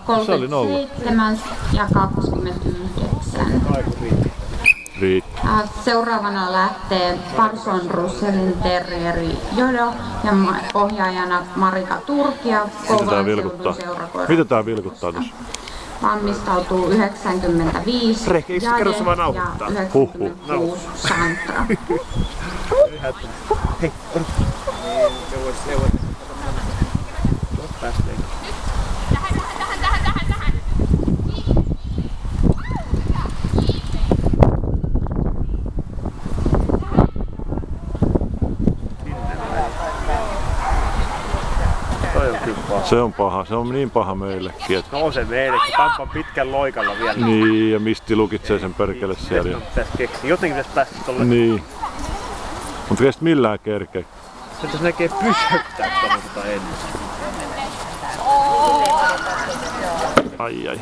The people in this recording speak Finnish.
Se oli 37 ja 29. Seuraavana lähtee Parson Russellin terrieri Jodo ja ohjaajana Marika Turkia. Mitä tää vilkuttaa tässä? Valmistautuu 95 Jade ja 96 Santra. Hei, Se on paha, se on niin paha meillekin. Että... No se meillekin, Tampan pitkän loikalla vielä. Niin, ja Misti lukitsee sen perkele siellä. Jotenkin pitäisi päästä tolle. Niin. Mutta ei millään kerkeä. Se pitäisi melkein pysäyttää tuolla ennen. Ai ai.